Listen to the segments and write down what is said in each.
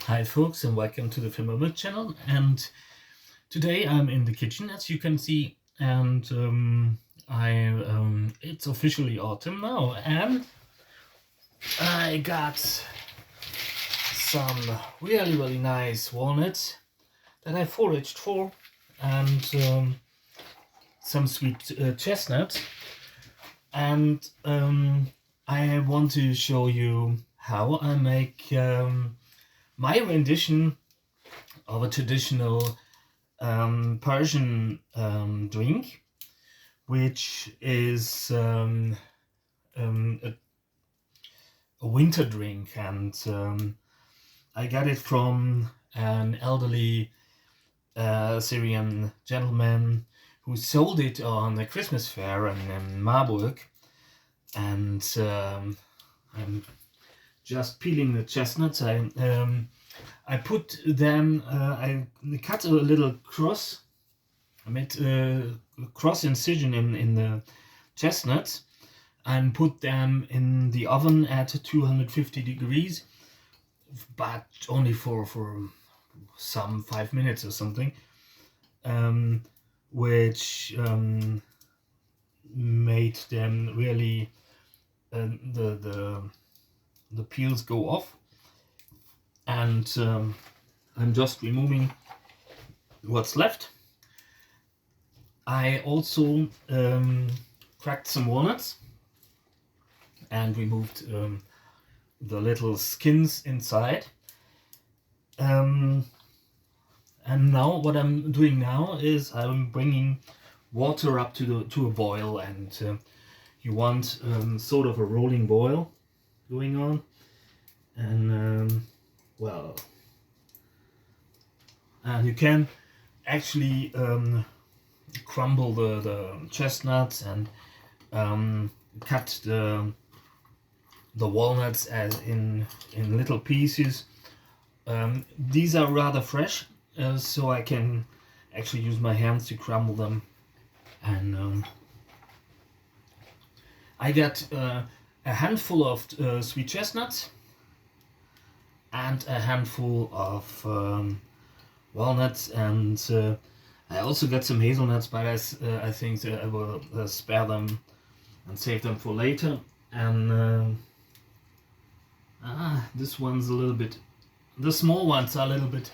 Hi folks, and welcome to the Film channel. And today I'm in the kitchen, as you can see, and it's officially autumn now, and I got some really nice walnuts that I foraged for, and some sweet chestnuts, and I want to show you how I make my rendition of a traditional Persian drink, which is a winter drink, and I got it from an elderly Syrian gentleman who sold it on a Christmas fair in Marburg, and I'm just peeling the chestnuts. I put them. I cut a little cross. I made a cross incision in the chestnuts and put them in the oven at 250 degrees, but only for some 5 minutes or something, which made them really the peels go off, and I'm just removing what's left. I also cracked some walnuts and removed the little skins inside. And now what I'm doing now is I'm bringing water up to a boil, and you want sort of a rolling boil going on, and and you can actually crumble the chestnuts and cut the walnuts as in little pieces. These are rather fresh, so I can actually use my hands to crumble them. And I got a handful of sweet chestnuts and a handful of walnuts, and I also got some hazelnuts, but I think that I will spare them and save them for later. And this one's a little bit, the small ones are a little bit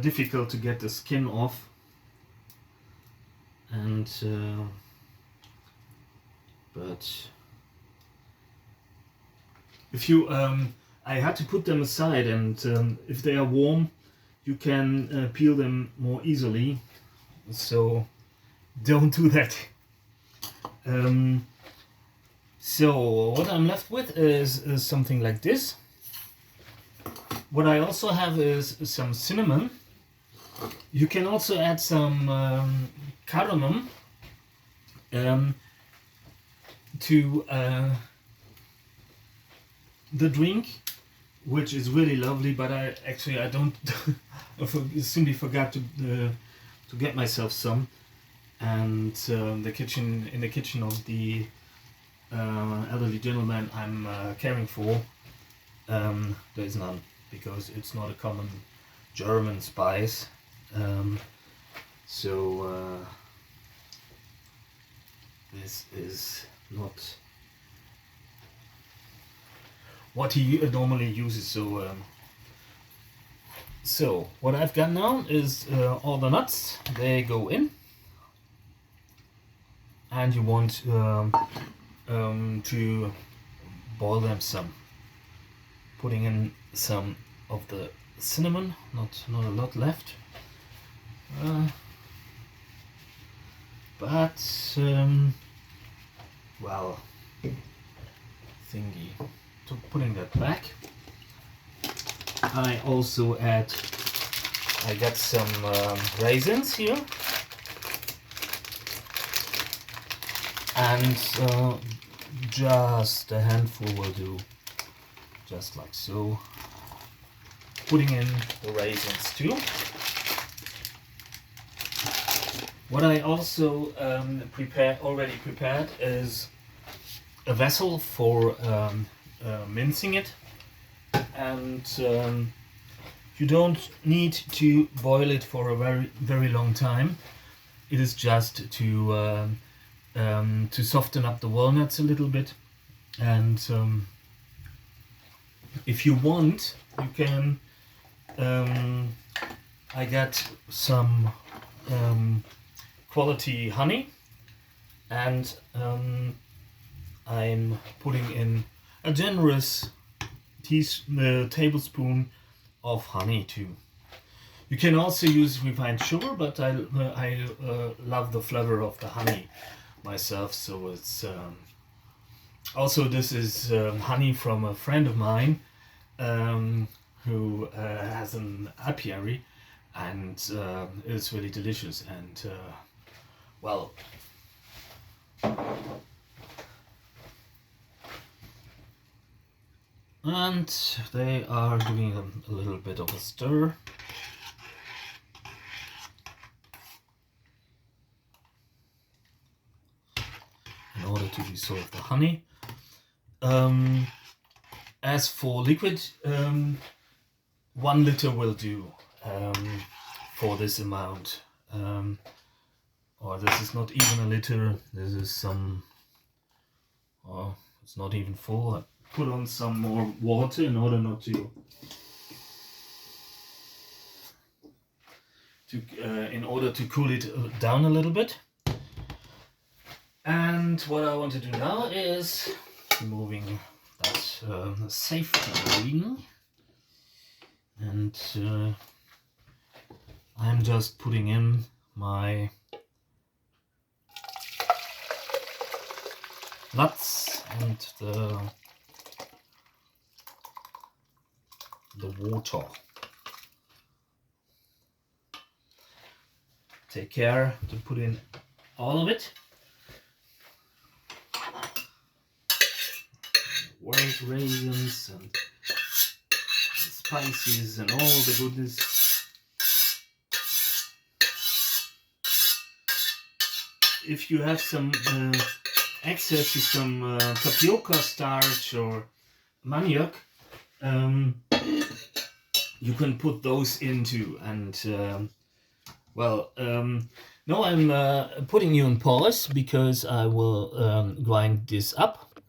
difficult to get the skin off, and but if you I had to put them aside, and if they are warm you can peel them more easily, so don't do that. So what I'm left with is something like this. What I also have is some cinnamon. You can also add some cardamom to the drink, which is really lovely, but I don't I simply forgot to get myself some, and in the kitchen of the elderly gentleman I'm caring for, there is none, because it's not a common German spice. So this is not what he normally uses. So what I've got now is all the nuts. They go in, and you want to boil them some. Putting in some of the cinnamon, not a lot left, but well, thingy. To putting that back, I got some raisins here, and just a handful will do, just like so. Putting in the raisins too. What I also already prepared is a vessel for mincing it, and You don't need to boil it for a very long time. It is just to soften up the walnuts a little bit. And if you want, you can. I got some quality honey, and I'm putting in a generous tablespoon of honey too. You can also use refined sugar, but I love the flavor of the honey myself. So it's also, this is honey from a friend of mine who has an apiary, and it's really delicious. And well, and they are doing a little bit of a stir. In order to dissolve the honey. As for liquid, 1 liter will do for this amount. Or this is not even a liter, this is some, oh, it's not even full. I put on some more water in order not to in order to cool it down a little bit. And what I want to do now is removing that safety ring, and I'm just putting in my nuts and the water. Take care to put in all of it. White raisins and spices and all the goodness. If you have some access to some tapioca starch or manioc, you can put those into. And well, now I'm putting you on pause because I will grind this up.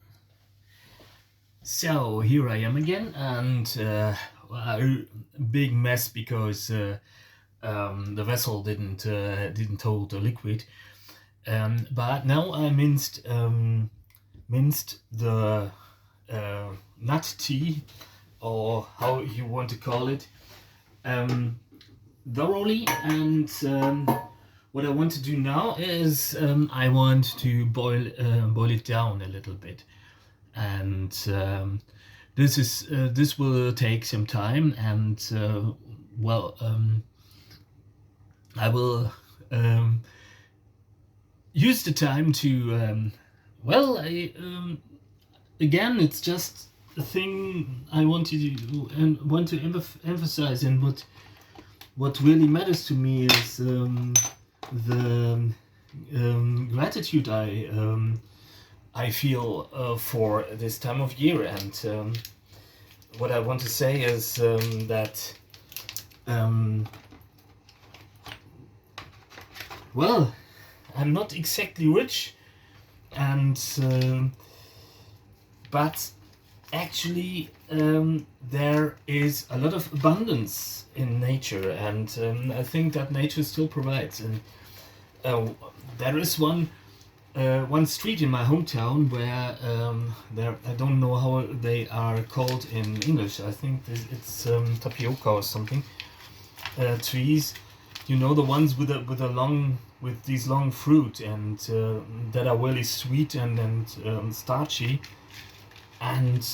So here I am again, and a big mess because the vessel didn't hold the liquid. But now I minced the nut tea, or how you want to call it, thoroughly. And what I want to do now is I want to boil it down a little bit. And this will take some time, and well, I will use the time to well, again, it's just a thing I want to do and want to emphasize, and what really matters to me is the gratitude I feel for this time of year. And what I want to say is that well, I'm not exactly rich, and but actually there is a lot of abundance in nature, and I think that nature still provides. And there is one street in my hometown where I don't know how they are called in English. I think it's tapioca or something. Trees, you know, the ones with these long fruit, and that are really sweet and starchy. And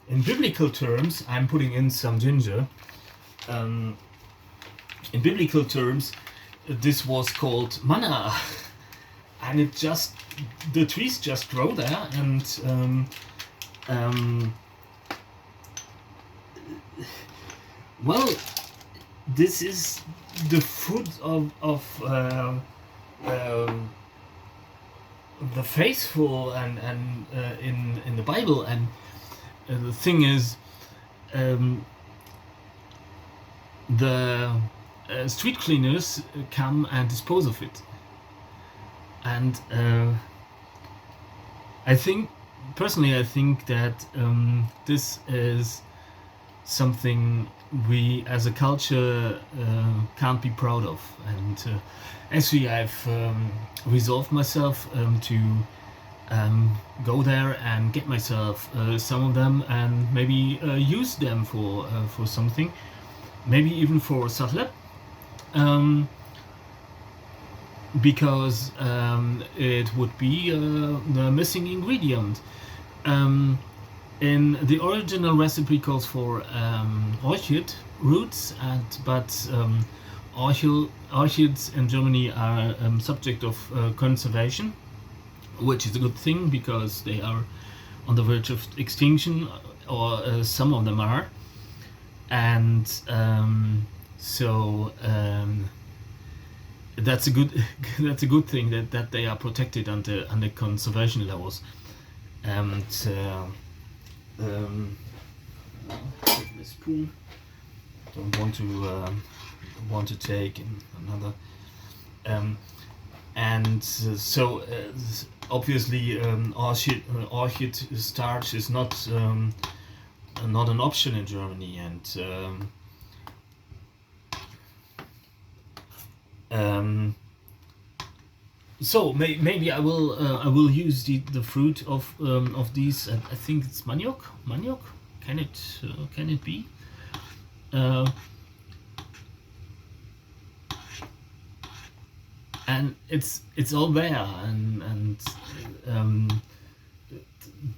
in biblical terms, I'm putting in some ginger. In biblical terms, this was called manna, and the trees just grow there. And well, this is the food of the faithful, and in the Bible. And the thing is, um, the street cleaners come and dispose of it. And I think, personally, I think that this is something we as a culture can't be proud of. And actually, I've resolved myself to go there and get myself some of them and maybe use them for something, maybe even for sahle, um, because it would be the missing ingredient. Um, in the original recipe calls for orchid roots, but orchids in Germany are subject of conservation, which is a good thing because they are on the verge of extinction, or some of them are, and so that's a good that's a good thing that they are protected under conservation laws. And take this spoon. Don't want to take another. And so obviously orchid starch is not an option in Germany, and so maybe I will use the fruit of these. I think it's manioc. Manioc, can it be? And it's all there, and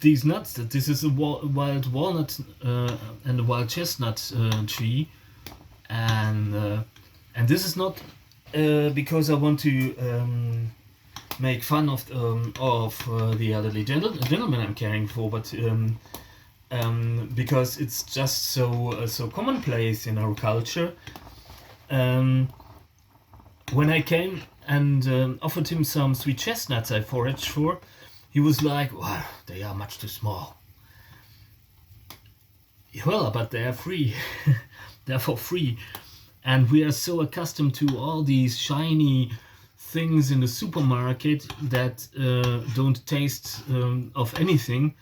these nuts. That this is a wild walnut and a wild chestnut tree, and this is not because I want to make fun of the elderly gentleman I'm caring for, but because it's just so commonplace in our culture. When I came and offered him some sweet chestnuts I foraged for, he was like, "Wow, they are much too small." Well, but they are free. They're for free. And we are so accustomed to all these shiny things in the supermarket that don't taste of anything,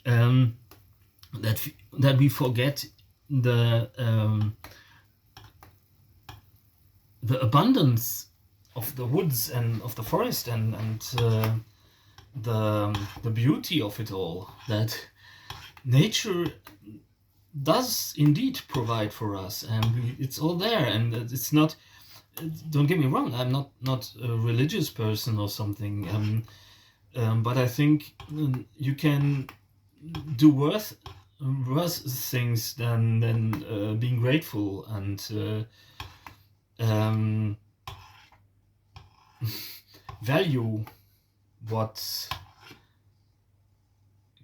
that we forget the abundance of the woods and of the forest, and the beauty of it all, that nature does indeed provide for us, and it's all there. And it's not, don't get me wrong, I'm not a religious person or something, but I think you can do worse things than being grateful and value what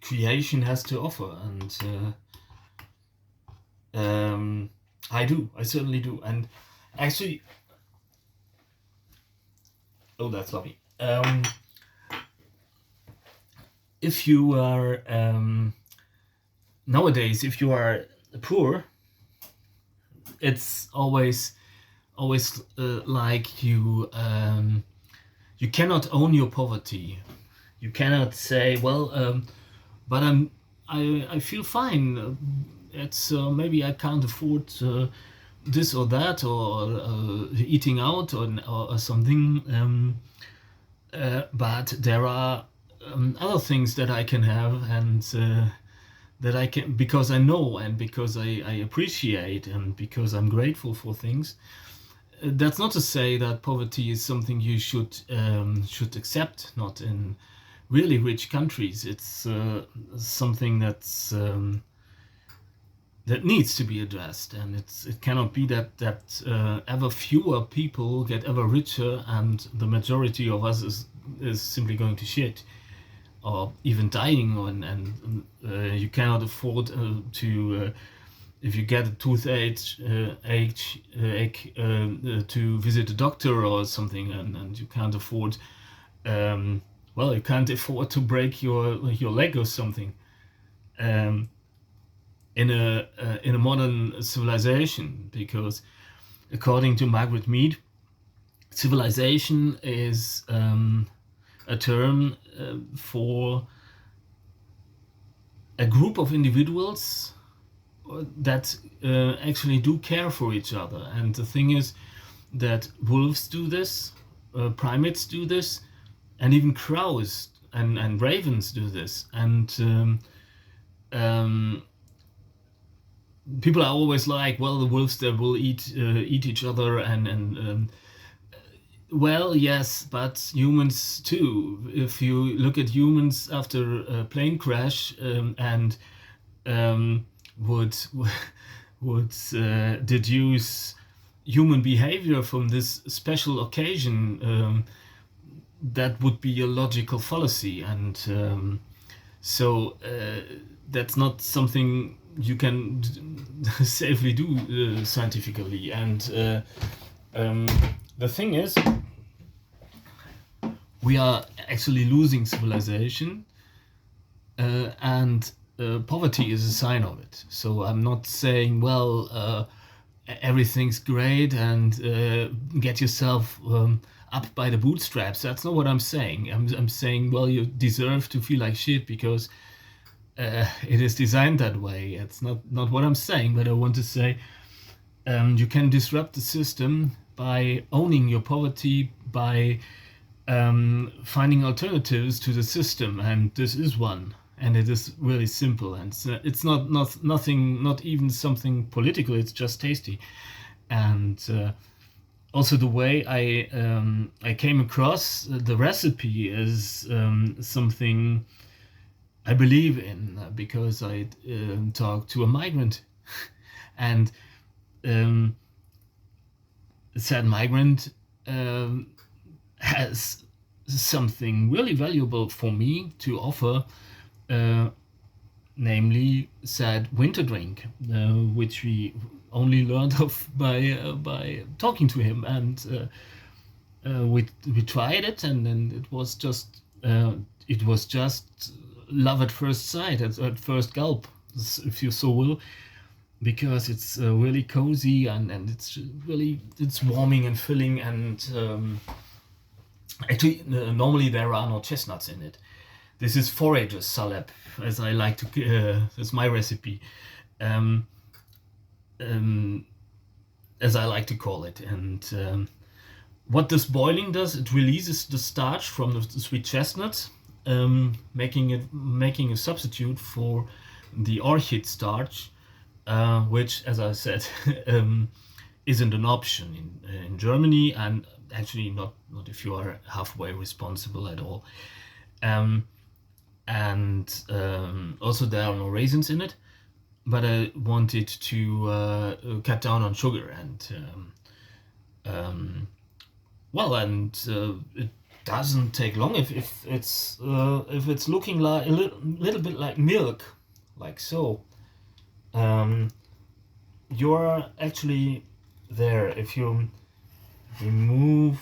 creation has to offer. And I certainly do. And actually, oh, that's lovely. If you are nowadays, if you are poor, it's always like you cannot own your poverty. You cannot say, well, but I feel fine. It's maybe I can't afford this or that, or eating out, or something. But there are other things that I can have, and that I can, because I know, and because I appreciate, and because I'm grateful for things. That's not to say that poverty is something you should accept. Not in really rich countries. It's something that's that needs to be addressed, and it cannot be that ever fewer people get ever richer, and the majority of us is simply going to shit, or even dying. And you cannot afford to. If you get a toothache, to visit a doctor or something, and you can't afford, you can't afford to break your leg or something. in a modern civilization, because according to Margaret Mead, civilization is a term for a group of individuals that actually do care for each other. And the thing is that wolves do this, primates do this, and even crows and ravens do this. And people are always like, well, the wolves, they will eat each other, and well, yes, but humans too. If you look at humans after a plane crash, and would would deduce human behavior from this special occasion, that would be a logical fallacy. And so that's not something you can safely do scientifically. And the thing is, we are actually losing civilization, and poverty is a sign of it. So I'm not saying, well, everything's great and get yourself up by the bootstraps. That's not what I'm saying. I'm saying, well, you deserve to feel like shit because it is designed that way. It's not what I'm saying, but I want to say you can disrupt the system by owning your poverty, by finding alternatives to the system, and this is one. And it is really simple, and it's nothing, not even something political. It's just tasty. And also the way I came across the recipe is something I believe in, because I talked to a migrant, and said migrant has something really valuable for me to offer, namely said winter drink, which we only learned of by talking to him. And we tried it, and then it was just love at first sight, at first gulp, if you so will, because it's really cozy, and it's warming and filling. And actually, normally there are no chestnuts in it. This is forager's salep, as I like to. That's my recipe, as I like to call it. And what this boiling does, it releases the starch from the sweet chestnut, making a substitute for the orchid starch, which, as I said, isn't an option in Germany, and actually not if you are halfway responsible at all. And also there are no raisins in it, but I wanted to cut down on sugar. And it doesn't take long if it's looking like a little bit like milk, like so. You're actually there. If you remove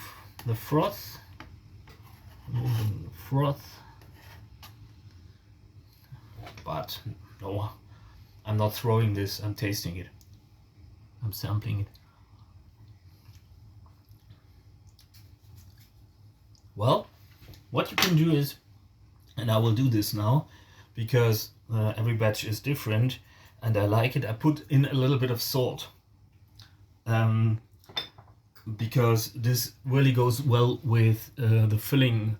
the froth, but no, I'm not throwing this, I'm tasting it, I'm sampling it. Well, what you can do is, and I will do this now because every batch is different and I like it, I put in a little bit of salt, because this really goes well with the filling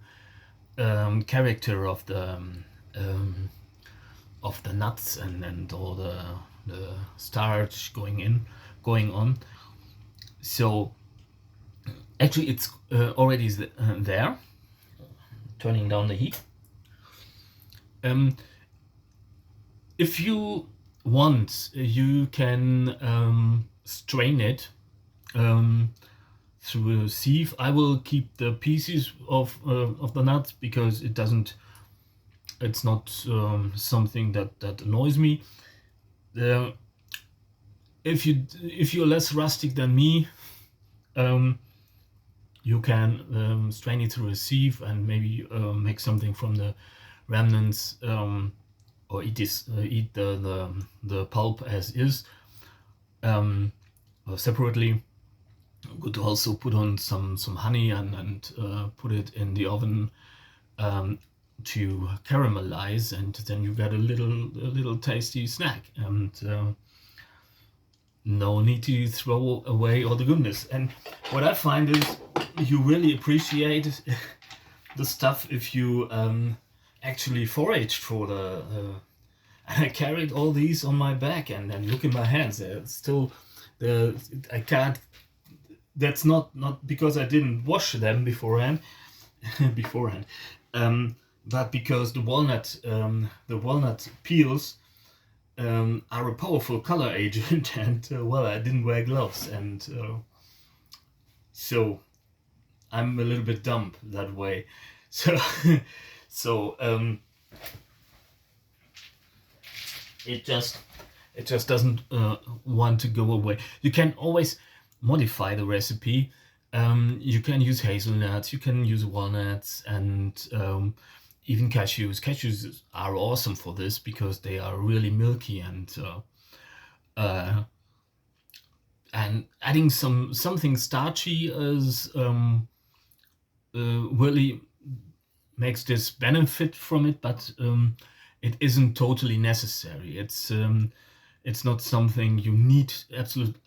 character of the nuts and all the starch going on. So actually it's already there. Turning down the heat. If you want, you can strain it through a sieve. I will keep the pieces of the nuts because it's not something that annoys me. If you're less rustic than me, you can strain it through a sieve and maybe make something from the remnants. or eat the pulp as is, separately. You could also put on some honey and put it in the oven to caramelize, and then you get a little tasty snack, and no need to throw away all the goodness. And what I find is you really appreciate the stuff if you actually forage for the. And I carried all these on my back, and look in my hands. They're still, I can't. That's not because I didn't wash them beforehand, but because the walnut peels are a powerful color agent, and well, I didn't wear gloves, and so I'm a little bit dumb that way. So so it just doesn't want to go away. You can always modify the recipe. You can use hazelnuts, you can use walnuts, and even cashews. Cashews are awesome for this because they are really milky, and adding something starchy is really makes this benefit from it, but it isn't totally necessary. It's not something you need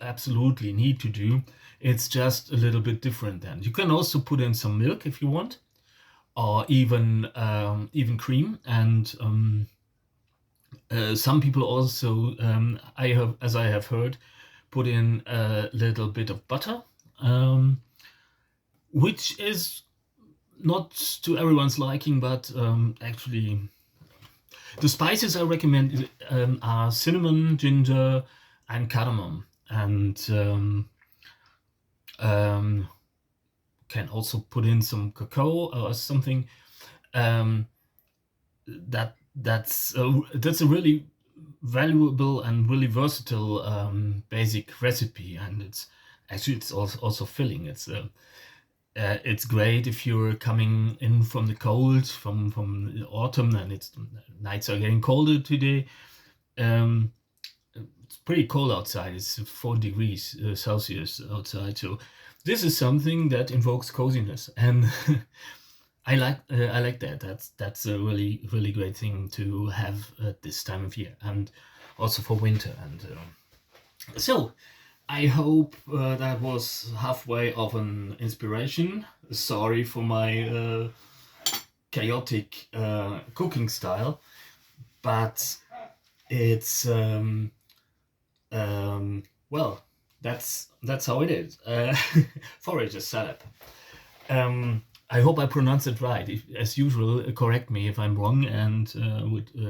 absolutely need to do. It's just a little bit different. Then you can also put in some milk if you want, or even cream. And some people also, as I have heard, put in a little bit of butter, which is not to everyone's liking, but actually the spices I recommend are cinnamon, ginger, and cardamom, and can also put in some cacao or something. That's a really valuable and really versatile basic recipe, and it's also filling. It's great if you're coming in from the cold, from the autumn, and nights are getting colder today. It's pretty cold outside. It's 4 degrees Celsius outside, so this is something that invokes coziness, and I like that. That's a really great thing to have at this time of year, and also for winter. And so I hope that was halfway of an inspiration. Sorry for my chaotic cooking style, but it's well, that's how it is. Forage setup. I hope I pronounced it right. As usual, correct me if I'm wrong, and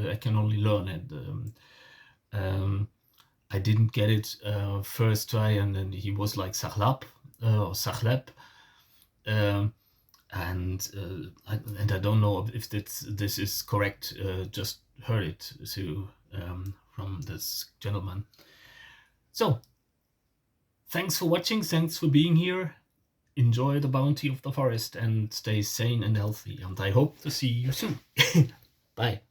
I can only learn. And I didn't get it first try, and then he was like Sahlap or Sahlep, and I don't know if this is correct. Just heard it from this gentleman. So thanks for watching. Thanks for being here. Enjoy the bounty of the forest and stay sane and healthy. And I hope to see you soon. Bye.